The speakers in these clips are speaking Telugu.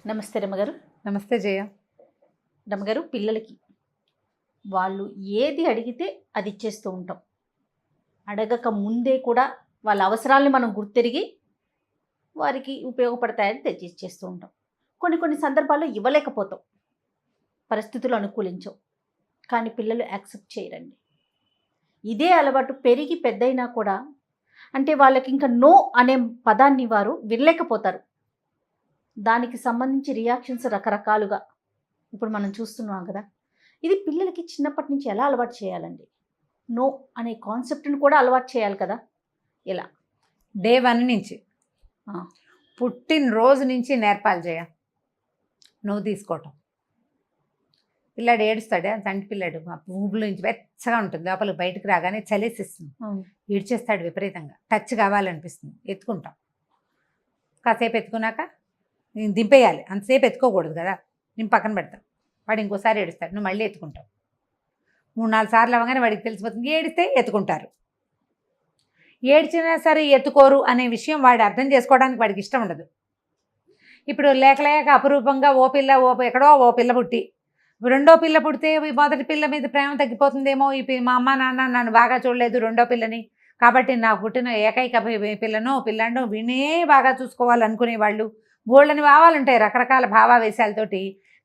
నమస్తే రమ్మగారు. నమస్తే జయ. రమ్మగారు, పిల్లలకి వాళ్ళు ఏది అడిగితే అది ఇచ్చేస్తూ ఉంటాం. అడగక ముందే కూడా వాళ్ళ అవసరాలను మనం గుర్తెరిగి వారికి ఉపయోగపడతాయని తెచ్చిచ్చేస్తూ ఉంటాం. కొన్ని కొన్ని సందర్భాల్లో ఇవ్వలేకపోతాం, పరిస్థితులు అనుకూలించవు. కానీ పిల్లలు యాక్సెప్ట్ చేయరండి. ఇదే అలవాటు పెరిగి పెద్దయినా కూడా అంటే వాళ్ళకి ఇంకా నో అనే పదాన్ని వారు వినలేకపోతారు. దానికి సంబంధించి రియాక్షన్స్ రకరకాలుగా ఇప్పుడు మనం చూస్తున్నాం కదా. ఇది పిల్లలకి చిన్నప్పటి నుంచి ఎలా అలవాటు చేయాలండి? నో అనే కాన్సెప్ట్ని కూడా అలవాటు చేయాలి కదా. ఎలా? డే 1 నుంచి, పుట్టినరోజు నుంచి నేర్పాలి జయ. నువ్వు తీసుకోవటం. పిల్లాడు ఏడుస్తాడే, తండ్రి పిల్లాడు ఊబులో నుంచి వెచ్చగా ఉంటుంది, లోపలికి బయటకు రాగానే చలేసిస్తుంది, ఏడ్చేస్తాడు విపరీతంగా. టచ్ కావాలనిపిస్తుంది, ఎత్తుకుంటాం. కాసేపు ఎత్తుకున్నాక నేను దింపేయాలి, అంతసేపు ఎత్తుకోకూడదు కదా, నేను పక్కన పెడతాను. వాడు ఇంకోసారి ఏడుస్తాడు, నువ్వు మళ్ళీ ఎత్తుకుంటావు. 3-4 సార్లు అవ్వగానే వాడికి తెలిసిపోతుంది, ఏడిస్తే ఎత్తుకుంటారు. ఏడ్చినా సరే ఎత్తుకోరు అనే విషయం వాడు అర్థం చేసుకోవడానికి వాడికి ఇష్టం ఉండదు. ఇప్పుడు లేక అపురూపంగా ఎక్కడో ఓ పిల్ల పుట్టి, రెండో పిల్ల పుడితే మొదటి పిల్ల మీద ప్రేమ తగ్గిపోతుందేమో, మా అమ్మ నాన్న నన్ను బాగా చూడలేదు రెండో పిల్లని, కాబట్టి నాకు పుట్టిన ఏకైక పిల్లాడో వినే బాగా చూసుకోవాలనుకునే వాళ్ళు బోళ్ళని భావాలుంటాయి. రకరకాల భావావేశాలతోటి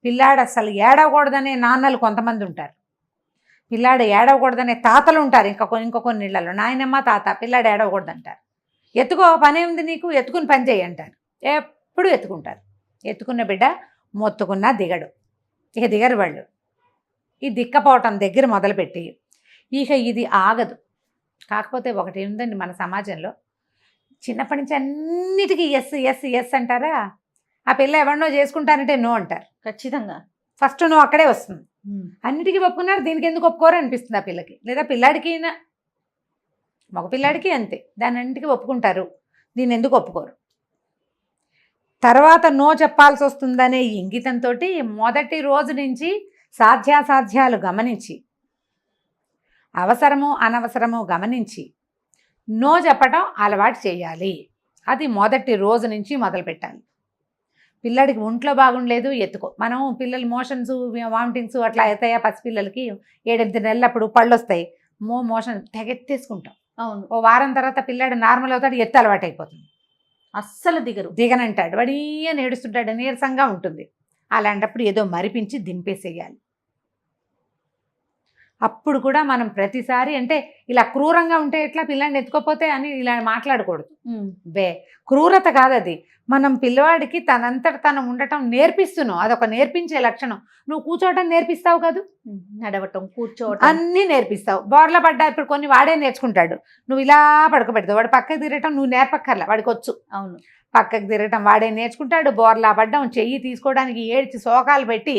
పిల్లాడు అసలు ఏడవకూడదనే నాన్నలు కొంతమంది ఉంటారు, పిల్లాడు ఏడవకూడదనే తాతలు ఉంటారు. ఇంకో కొన్ని ఇళ్లలో నాయనమ్మ తాత పిల్లాడు ఏడవకూడదు అంటారు. ఎత్తుకో, పని ఉంది నీకు, ఎత్తుకుని పని చేయి అంటారు. ఎప్పుడు ఎత్తుకుంటారు. ఎత్తుకున్న బిడ్డ మొత్తుకున్నా దిగడు, ఇక దిగరు వాళ్ళు. ఈ దిక్కపోవటం దగ్గర మొదలుపెట్టి ఇక ఇది ఆగదు. కాకపోతే ఒకటి ఉందండి మన సమాజంలో, చిన్నప్పటి నుంచి అన్నిటికీ ఎస్ ఎస్ ఎస్ అంటారా. ఆ పిల్ల ఎవరినో చేసుకుంటారంటే నో అంటారు ఖచ్చితంగా. ఫస్ట్ నో అక్కడే వస్తుంది. అన్నిటికీ ఒప్పుకున్నారు, దీనికి ఎందుకు ఒప్పుకోరు అనిపిస్తుంది ఆ పిల్లకి. లేదా పిల్లాడికి, మగ పిల్లాడికి అంతే, దాని అన్నిటికీ ఒప్పుకుంటారు, దీన్ని ఎందుకు ఒప్పుకోరు. తర్వాత నో చెప్పాల్సి వస్తుందనే ఇంగితంతో మొదటి రోజు నుంచి సాధ్యాసాధ్యాలు గమనించి, అవసరము అనవసరము గమనించి నో చెప్పటం అలవాటు చేయాలి. అది మొదటి రోజు నుంచి మొదలు పెట్టాలి. పిల్లడికి ఒంట్లో బాగుండలేదు, ఎత్తుకో. మనం పిల్లలు మోషన్స్ వామిటింగ్స్ అట్లా అవుతాయా, పసిపిల్లలకి 7-8 నెలలప్పుడు పళ్ళు వస్తాయి, మోషన్ తెగెత్తేసుకుంటాం. అవును. ఓ వారం తర్వాత పిల్లాడు నార్మల్ అవుతాడు, ఎత్తు అలవాటు అయిపోతుంది, అస్సలు దిగనంటాడు, వడియ నేడుస్తుంటాడు, నీరసంగా ఉంటుంది. అలాంటప్పుడు ఏదో మరిపించి దింపేసేయాలి. అప్పుడు కూడా మనం ప్రతిసారి అంటే ఇలా క్రూరంగా ఉంటే ఎట్లా, పిల్లాడిని ఎత్తుకోపోతే అని ఇలా మాట్లాడకూడదు. క్రూరత కాదు అది. మనం పిల్లవాడికి తనంతట తను ఉండటం నేర్పిస్తున్నావు, అదొక నేర్పించే లక్షణం. నువ్వు కూర్చోవటం నేర్పిస్తావు కాదు, నడవటం, కూర్చోవటం అన్నీ నేర్పిస్తావు. బోర్లా పడ్డా ఇప్పుడు కొన్ని వాడే నేర్చుకుంటాడు, నువ్వు ఇలా పడుకోబెడతావు, వాడు పక్కకి తిరగటం నువ్వు నేర్పక్కర్లా, వాడికి వచ్చు. అవును, పక్కకి తిరగటం వాడే నేర్చుకుంటాడు. బోర్లా పడ్డం, చెయ్యి తీసుకోవడానికి ఏడ్చి శోకాలు పెట్టి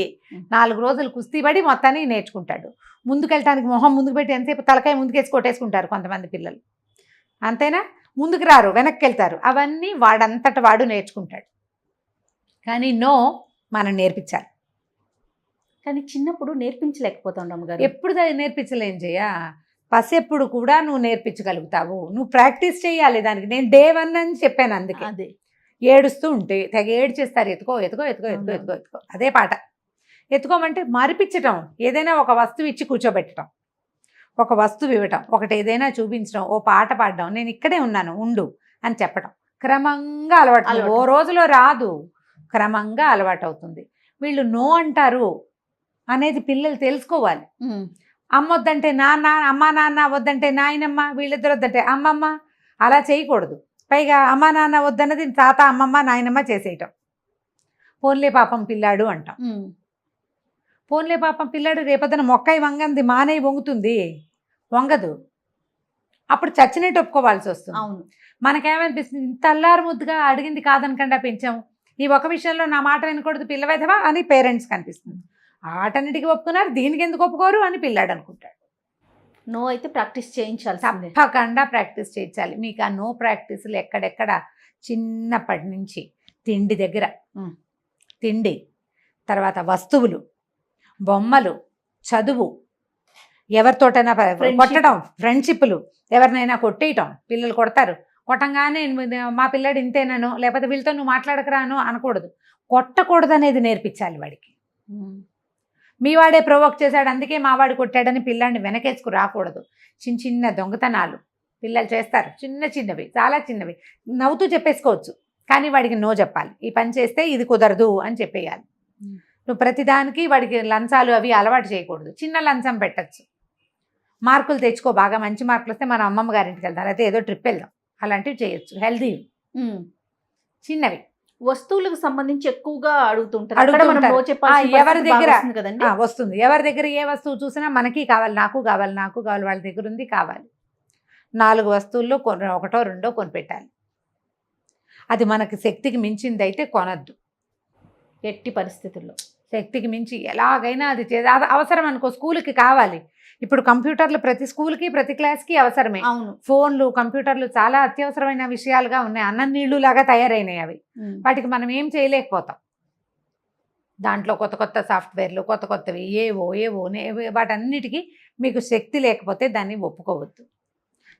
4 రోజులు కుస్తీ పడి మొత్తాన్ని నేర్చుకుంటాడు. ముందుకెళ్ళటానికి మొహం ముందుకు పెట్టి ఎంతసేపు తలకాయ ముందుకేసి కొట్టేసుకుంటారు కొంతమంది పిల్లలు, అంతేనా. ముందుకు రారు, వెనక్కి వెళ్తారు. అవన్నీ వాడంతట వాడు నేర్చుకుంటాడు. కానీ నో మనం నేర్పించాలి. కానీ చిన్నప్పుడు నేర్పించలేకపోతాం అమ్మగారు. ఎప్పుడు నేర్పించలేం జయ. పసెప్పుడు కూడా నువ్వు నేర్పించగలుగుతావు, నువ్వు ప్రాక్టీస్ చేయాలి దానికి. నేను డే 1 అని చెప్పాను, అందుకే. అదే ఏడుస్తూ ఉంటే తెగ ఏడ్చేస్తారు, ఎత్తుకో ఎత్తుకో ఎత్తుకో ఎత్తుకో ఎత్తుకో ఎత్తుకో, అదే పాట. ఎత్తుకోమంటే మరిపించటం, ఏదైనా ఒక వస్తువు ఇచ్చి కూర్చోబెట్టడం, ఒక వస్తువు ఇవ్వటం, ఒకటి ఏదైనా చూపించడం, ఓ పాట పాడడం, నేను ఇక్కడే ఉన్నాను ఉండు అని చెప్పటం. క్రమంగా అలవాటు. ఓ రోజులో రాదు, క్రమంగా అలవాటు అవుతుంది. వీళ్ళు నో అంటారు అనేది పిల్లలు తెలుసుకోవాలి. అమ్మ వద్దంటే నాన్న, అమ్మ నాన్న వద్దంటే నాయనమ్మ, వీళ్ళిద్దరు వద్దంటే అమ్మమ్మ. అలా చేయకూడదు. పైగా అమ్మ నాన్న వద్దన్నది తాత అమ్మమ్మ నాయనమ్మ చేసేయటం. పోన్లే పాపం పిల్లాడు అంటాం. పోన్లే పాపం పిల్లాడు రేపొద్దున మొక్కయి వంగంది మానేయి వంగుతుంది, వంగదు. అప్పుడు చచ్చినట్టు ఒప్పుకోవాల్సి వస్తుంది. అవును. మనకేమనిపిస్తుంది, ఇంత అల్లారు ముద్దుగా అడిగింది కాదనకుండా పెంచాము, ఈ ఒక విషయంలో నా మాట వినకూడదు పిల్లవెధవా అని పేరెంట్స్కి అనిపిస్తుంది. ఆటన్నిటికీ ఒప్పుకున్నారు, దీనికి ఎందుకు ఒప్పుకోరు అని పిల్లాడు అనుకుంటాడు. నో అయితే ప్రాక్టీస్ చేయించాలి, తప్పకుండా ప్రాక్టీస్ చేయించాలి. మీకు ఆ నో ప్రాక్టీసులు ఎక్కడెక్కడ చిన్నప్పటి నుంచి తిండి దగ్గర, తిండి తర్వాత వస్తువులు, బొమ్మలు, చదువు, ఎవరితోటైనా కొట్టడం, ఫ్రెండ్షిప్లు, ఎవరినైనా కొట్టేయటం. పిల్లలు కొడతారు, కొట్టంగానే మా పిల్లాడు ఇంతేనను, లేకపోతే వీళ్ళతో నువ్వు మాట్లాడకరాను అనకూడదు. కొట్టకూడదనేది నేర్పించాలి వాడికి. మీ వాడే ప్రొవోక్ చేశాడు అందుకే మా వాడు కొట్టాడని పిల్లాడిని వెనకేసుకు రాకూడదు. చిన్న చిన్న దొంగతనాలు పిల్లలు చేస్తారు, చిన్న చిన్నవి, చాలా చిన్నవి, నవ్వుతూ చెప్పేసుకోవచ్చు. కానీ వాడికి నో చెప్పాలి, ఈ పని చేస్తే ఇది కుదరదు అని చెప్పేయాలి. నువ్వు ప్రతిదానికి వాడికి లంచాలు అవి అలవాటు చేయకూడదు. చిన్న లంచం పెట్టచ్చు, మార్కులు తెచ్చుకో, బాగా మంచి మార్కులు వస్తే మన అమ్మమ్మ గారింటికి వెళ్తాం, అయితే ఏదో ట్రిప్ వెళ్దాం, అలాంటివి చేయొచ్చు. హెల్దీ చిన్నవి వస్తువులకు సంబంధించి ఎక్కువగా అడుగుతుంటారు. ఎవరి దగ్గర వస్తుంది, ఎవరి దగ్గర ఏ వస్తువు చూసినా మనకి కావాలి, నాకు కావాలి, నాకు కావాలి, వాళ్ళ దగ్గర ఉంది కావాలి. 4 వస్తువుల్లో ఒకటో రెండో కొనిపెట్టాలి. అది మనకి శక్తికి మించింది అయితే కొనద్దు ఎట్టి పరిస్థితుల్లో. శక్తికి మించి ఎలాగైనా అది అది అవసరం అనుకో, స్కూల్కి కావాలి. ఇప్పుడు కంప్యూటర్లు ప్రతి స్కూల్కి ప్రతి క్లాస్కి అవసరమే. అవును, ఫోన్లు కంప్యూటర్లు చాలా అత్యవసరమైన విషయాలుగా ఉన్నాయి. అన్నం నీళ్లు లాగా తయారైనాయి అవి. వాటికి మనం ఏం చేయలేకపోతాం. దాంట్లో కొత్త కొత్త సాఫ్ట్వేర్లు, కొత్త కొత్తవి ఏవో వాటన్నిటికీ మీకు శక్తి లేకపోతే దాన్ని ఒప్పుకోవద్దు.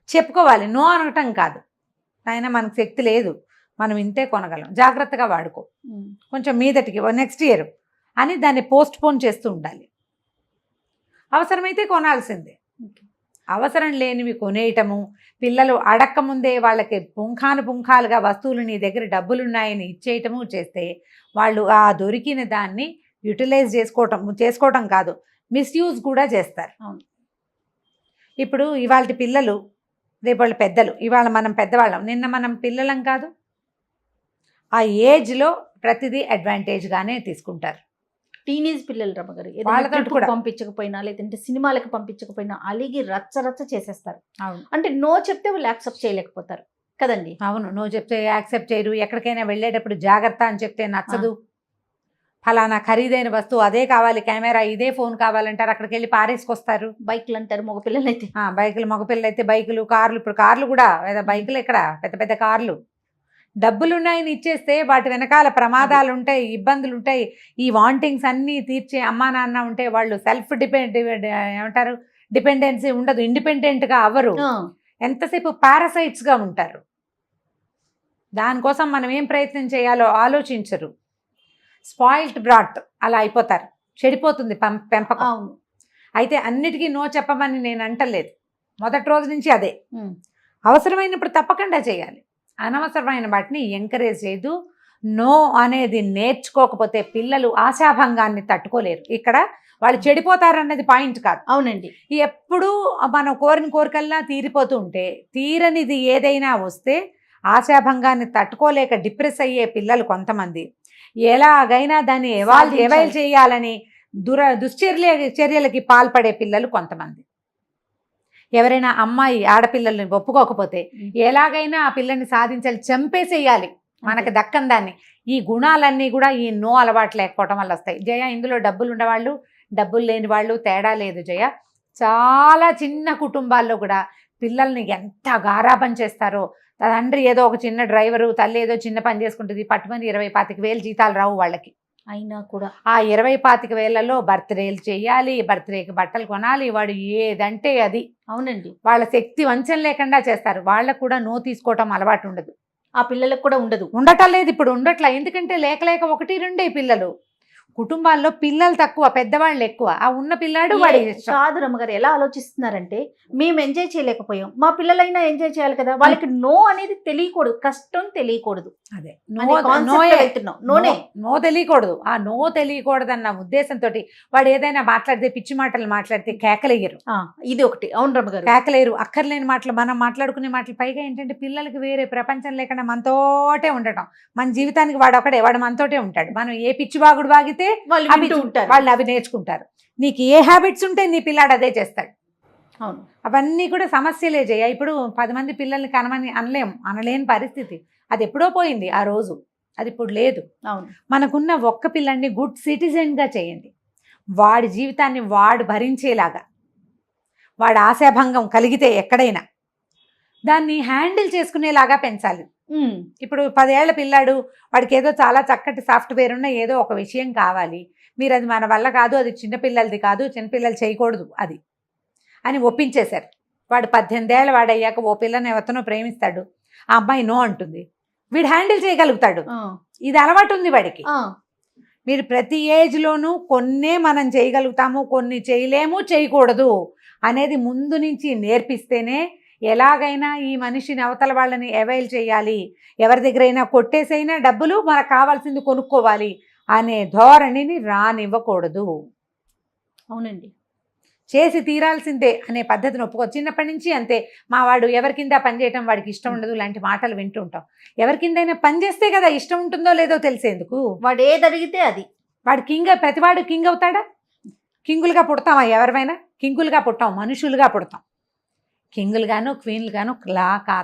చెప్పుకోవాలి, నో అనటం కాదు. అయినా మనకు శక్తి లేదు, మనం ఇంతే కొనగలం, జాగ్రత్తగా వాడుకో, కొంచెం మీదటికి నెక్స్ట్ ఇయర్ అని దాన్ని పోస్ట్ పోన్ చేస్తూ ఉండాలి. అవసరమైతే కొనాల్సిందే. అవసరం లేనివి కొనేయటము, పిల్లలు అడక్కముందే వాళ్ళకి పుంఖాలుగా వస్తువులు నీ దగ్గర డబ్బులున్నాయని ఇచ్చేయటము చేస్తే వాళ్ళు ఆ దొరికిన దాన్ని యూటిలైజ్ చేసుకోవటం కాదు, మిస్యూజ్ కూడా చేస్తారు. ఇప్పుడు ఇవాళ పిల్లలు రేపు వాళ్ళు పెద్దలు, ఇవాళ మనం పెద్దవాళ్ళం, నిన్న మనం పిల్లలం కాదు. ఆ ఏజ్లో ప్రతిదీ అడ్వాంటేజ్గానే తీసుకుంటారు. టీనేజ్ పిల్లలు రమ్మగారు వాళ్ళతో కూడా పంపించకపోయినా, లేదంటే సినిమాలకు పంపించకపోయినా అలిగి రచ్చ చేసేస్తారు. అవును, అంటే నో చెప్తే వాళ్ళు యాక్సెప్ట్ చేయలేకపోతారు కదండి. అవును, నో చెప్తే యాక్సెప్ట్ చేయరు. ఎక్కడికైనా వెళ్ళేటప్పుడు జాగ్రత్త అని చెప్తే నచ్చదు. ఫలానా ఖరీదైన వస్తువు అదే కావాలి, కెమెరా ఇదే ఫోన్ కావాలంటారు, అక్కడికి వెళ్ళి పారేసుకొస్తారు. బైక్లు అంటారు మగపిల్లలు అయితే, బైకులు, మగపిల్లలు అయితే బైకులు, కార్లు. ఇప్పుడు కార్లు కూడా బైకులు ఎక్కడ, పెద్ద పెద్ద కార్లు. డబ్బులున్నాయని ఇచ్చేస్తే వాటి వెనకాల ప్రమాదాలు ఉంటాయి, ఇబ్బందులు ఉంటాయి. ఈ వాంటింగ్స్ అన్నీ తీర్చే అమ్మా నాన్న ఉంటే వాళ్ళు సెల్ఫ్ డిపెండెన్సీ ఉండదు, ఇండిపెండెంట్గా అవ్వరు, ఎంతసేపు పారాసైట్స్గా ఉంటారు. దానికోసం మనం ఏం ప్రయత్నం చేయాలో ఆలోచించరు. స్పాయిల్డ్ బ్రాట్ అలా అయిపోతారు, చెడిపోతుంది పెంపకం. అయితే అన్నిటికీ నో చెప్పమని నేను అంటలేదు, మొదటి రోజు నుంచి అదే. అవసరమైనప్పుడు తప్పకుండా చేయాలి, అనవసరమైన వాటిని ఎంకరేజ్ చేయదు. నో అనేది నేర్చుకోకపోతే పిల్లలు ఆశాభంగాన్ని తట్టుకోలేరు. ఇక్కడ వాళ్ళు చెడిపోతారన్నది పాయింట్ కాదు. అవునండి, ఎప్పుడూ మనం కోరిన కోరికల్లా తీరిపోతూ ఉంటే, తీరనిది ఏదైనా వస్తే ఆశాభంగాన్ని తట్టుకోలేక డిప్రెస్ అయ్యే పిల్లలు కొంతమంది, ఎలాగైనా దాన్ని ఎవైల్ చేయాలని చర్యలకి పాల్పడే పిల్లలు కొంతమంది. ఎవరైనా అమ్మాయి ఆడపిల్లల్ని ఒప్పుకోకపోతే ఎలాగైనా ఆ పిల్లని సాధించాలి, చంపేసేయాలి, మనకు దక్కని దాన్ని. ఈ గుణాలన్నీ కూడా ఈ నో అలవాటు లేకపోవటం వల్ల వస్తాయి. జయ, ఇందులో డబ్బులు ఉండేవాళ్ళు, డబ్బులు లేని వాళ్ళు తేడా లేదు జయ. చాలా చిన్న కుటుంబాల్లో కూడా పిల్లల్ని ఎంత గారాబం చేస్తారో. తండ్రి ఏదో ఒక చిన్న డ్రైవరు, తల్లి ఏదో చిన్న పని చేసుకుంటుంది, పట్టుమని 20-25,000 జీతాలు రావు వాళ్ళకి. అయినా కూడా ఆ 20-25,000లో బర్త్డేలు చేయాలి, బర్త్డేకి బట్టలు కొనాలి, వాడు ఏదంటే అది. అవునండి, వాళ్ళ శక్తి వంచన లేకుండా చేస్తారు. వాళ్ళకు కూడా నో తీసుకోవటం అలవాటు ఉండదు, ఆ పిల్లలకు కూడా ఉండటం లేదు. ఇప్పుడు ఉండట్లా, ఎందుకంటే లేక 1-2 పిల్లలు. కుటుంబాల్లో పిల్లలు తక్కువ, పెద్దవాళ్ళు ఎక్కువ. ఆ ఉన్న పిల్లాడు వాడి కాదు రమ్మగారు. ఎలా ఆలోచిస్తున్నారంటే, మేము ఎంజాయ్ చేయలేకపోయాం, మా పిల్లలైనా ఎంజాయ్ చేయాలి కదా, వాళ్ళకి నో అనేది తెలియకూడదు, కష్టం తెలియకూడదు. అదే నో తెలియకూడదు. ఆ నో తెలియకూడదు అన్న ఉద్దేశంతో వాడు ఏదైనా మాట్లాడితే, పిచ్చి మాటలు మాట్లాడితే కేకలేయరు. ఇది ఒకటి. అవును రమ్మగారు, కేకలేరు. అక్కర్లేని మాటలు, మనం మాట్లాడుకునే మాటలు. పైగా ఏంటంటే పిల్లలకి వేరే ప్రపంచం లేకుండా మనతోటే ఉండటం. మన జీవితానికి వాడు ఒకడే, వాడు మనతోటే ఉంటాడు. మనం ఏ పిచ్చివాగుడు వాగితే వాళ్ళు అవి నేర్చుకుంటారు. నీకు ఏ హ్యాబిట్స్ ఉంటే నీ పిల్లాడు అదే చేస్తాడు. అవును, అవన్నీ కూడా సమస్యలే చేయ. ఇప్పుడు 10 మంది పిల్లల్ని కనమని అనలేని పరిస్థితి. అది ఎప్పుడో పోయింది ఆ రోజు, అది ఇప్పుడు లేదు. అవును, మనకున్న ఒక్క పిల్లాడిని గుడ్ సిటిజన్గా చేయండి. వాడి జీవితాన్ని వాడు భరించేలాగా, వాడి ఆశాభంగం కలిగితే ఎక్కడైనా దాన్ని హ్యాండిల్ చేసుకునేలాగా పెంచాలి. ఇప్పుడు 10 ఏళ్ల పిల్లాడు, వాడికి ఏదో చాలా చక్కటి సాఫ్ట్వేర్ ఉన్న ఏదో ఒక విషయం కావాలి, మీరు అది మన వల్ల కాదు, అది చిన్నపిల్లలది కాదు, చిన్నపిల్లలు చేయకూడదు అది అని ఒప్పించేశారు. వాడు 18 ఏళ్ళ వాడయ్యాక ఓ పిల్లని ఎవరినో ప్రేమిస్తాడు, ఆ అమ్మాయి నో అంటుంది, వీడు హ్యాండిల్ చేయగలుగుతాడు. ఇది అలవాటు ఉంది వాడికి. మీరు ప్రతి ఏజ్లోనూ కొన్నే మనం చేయగలుగుతాము, కొన్ని చేయలేము, చేయకూడదు అనేది ముందు నుంచి నేర్పిస్తేనే ఎలాగైనా ఈ మనిషిని అవతల వాళ్ళని అవైల్ చేయాలి, ఎవరి దగ్గరైనా కొట్టేసైనా డబ్బులు మనకు కావాల్సింది కొనుక్కోవాలి అనే ధోరణిని రానివ్వకూడదు. అవునండి. చేసి తీరాల్సిందే అనే పద్ధతిని ఒప్పుకో. చిన్నప్పటి నుంచి అంతే, మా వాడు ఎవరి కింద పని చేయటం వాడికి ఇష్టం ఉండదు లాంటి మాటలు వింటుంటాం. ఎవరి కిందైనా పని చేస్తే కదా ఇష్టం ఉంటుందో లేదో తెలిసేందుకు. వాడు ఏది అడిగితే అది. వాడు ప్రతివాడు కింగ్ అవుతాడా? కింగులుగా పుడతామా? ఎవరివైనా కింగులుగా పుట్టాం, మనుషులుగా పుడతాం. కింగులుగాను క్వీన్లుగాను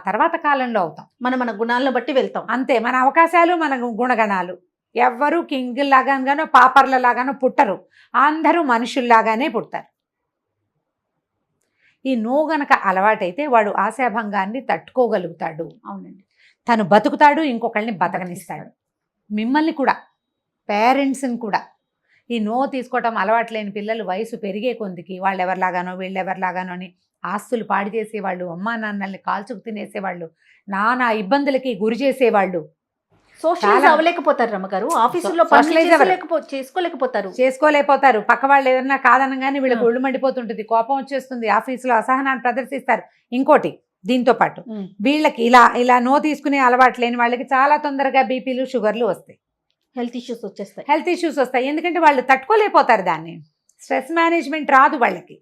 తర్వాత కాలంలో అవుతాం. మన గుణాలను బట్టి వెళ్తాం అంతే. మన అవకాశాలు, మన గుణగణాలు. ఎవ్వరూ కింగుల్లాగానో పాపర్లలాగానో పుట్టరు, అందరూ మనుషుల్లాగానే పుడతారు. ఈ నో గనక అలవాటైతే వాడు ఆశాభంగాన్ని తట్టుకోగలుగుతాడు. అవునండి. తను బతుకుతాడు, ఇంకొకళ్ళని బతకనిస్తాడు. మిమ్మల్ని కూడా, పేరెంట్స్ని కూడా. ఈ నో తీసుకోవటం అలవాటు లేని పిల్లలు వయసు పెరిగే కొందికి వాళ్ళు ఎవరిలాగానో వీళ్ళెవరిలాగానో అని ఆస్తులు పాడు చేసేవాళ్ళు, అమ్మా నాన్నల్ని కాల్చుకు తినేసేవాళ్ళు, నానా ఇబ్బందులకి గురి చేసేవాళ్ళు. సోషలైజ్ అవ్వలేకపోతారు రమ్మగారు. ఆఫీసులో చేసుకోలేకపోతారు. పక్క వాళ్ళు ఏదన్నా కాదనగానే వీళ్ళకి ఒళ్ళు మండిపోతుంటుంది, కోపం వచ్చేస్తుంది, ఆఫీసులో అసహనాన్ని ప్రదర్శిస్తారు. ఇంకోటి దీంతో పాటు వీళ్ళకి ఇలా నో తీసుకునే అలవాటు లేని వాళ్ళకి చాలా తొందరగా బీపీలు, షుగర్లు వస్తాయి, హెల్త్ ఇష్యూస్ వస్తాయి. ఎందుకంటే వాళ్ళు తట్టుకోలేకపోతారు దాన్ని. స్ట్రెస్ మేనేజ్మెంట్ రాదు వాళ్ళకి,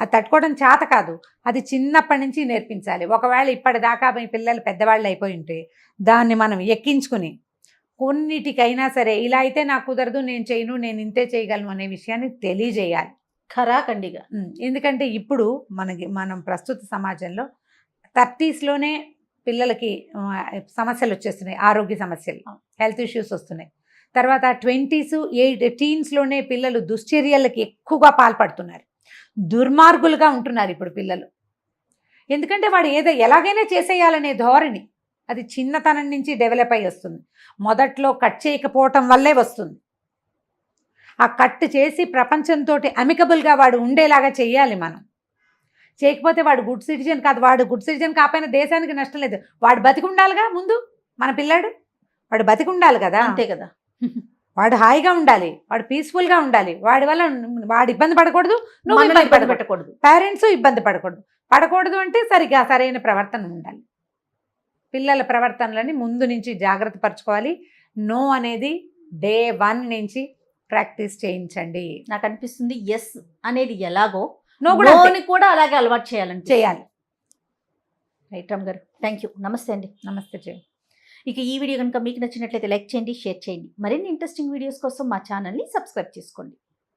అది తట్టుకోవడం చేత కాదు. అది చిన్నప్పటి నుంచి నేర్పించాలి. ఒకవేళ ఇప్పటిదాకా మీ పిల్లలు పెద్దవాళ్ళు అయిపోయి ఉంటే దాన్ని మనం ఎక్కించుకుని కొన్నిటికైనా సరే ఇలా అయితే నాకు కుదరదు, నేను చేయను, నేను ఇంతే చేయగలను అనే విషయాన్ని తెలియజేయాలి ఖరాఖండిగా. ఎందుకంటే ఇప్పుడు మనం ప్రస్తుత సమాజంలో 30స్లోనే పిల్లలకి సమస్యలు వచ్చేస్తున్నాయి, ఆరోగ్య సమస్యలు, హెల్త్ ఇష్యూస్ వస్తున్నాయి. తర్వాత 20s, టీన్స్లోనే పిల్లలు దుశ్చర్యలకి ఎక్కువగా పాల్పడుతున్నారు, దుర్మార్గులుగా ఉంటున్నారు ఇప్పుడు పిల్లలు. ఎందుకంటే వాడు ఎలాగైనా చేసేయాలనే ధోరణి అది చిన్నతనం నుంచి డెవలప్ అయ్యి వస్తుంది. మొదట్లో కట్ చేయకపోవటం వల్లే వస్తుంది. ఆ కట్ చేసి ప్రపంచంతో అమికబుల్గా వాడు ఉండేలాగా చేయాలి మనం. చేయకపోతే వాడు గుడ్ సిటిజన్ కాదు. వాడు గుడ్ సిటిజన్ కాకపోయినా దేశానికి నష్టం లేదు. వాడు బతికి ఉండాలిగా ముందు. మన పిల్లాడు వాడు బతికి ఉండాలి కదా. అంతే కదా. వాడు హాయిగా ఉండాలి, వాడు పీస్ఫుల్గా ఉండాలి. వాడి వల్ల వాడు ఇబ్బంది పడకూడదు, నువ్వు ఇబ్బంది పెట్టకూడదు, పేరెంట్స్ ఇబ్బంది పడకూడదు అంటే సరైన ప్రవర్తన ఉండాలి. పిల్లల ప్రవర్తనలని ముందు నుంచి జాగ్రత్త పరచుకోవాలి. నో అనేది డే 1 నుంచి ప్రాక్టీస్ చేయించండి. నాకు అనిపిస్తుంది ఎస్ అనేది ఎలాగో నో కూడా అలాగే అలవాటు చేయాలి. రైట్ రామ్ గారు, థ్యాంక్ యూ. నమస్తే అండి. నమస్తే జయ. ఇక ఈ వీడియో కనుక మీకు నచ్చినట్లయితే లైక్ చేయండి, షేర్ చేయండి. మరిన్ని ఇంట్రెస్టింగ్ వీడియోస్ కోసం మా ఛానల్ని సబ్స్క్రైబ్ చేసుకోండి.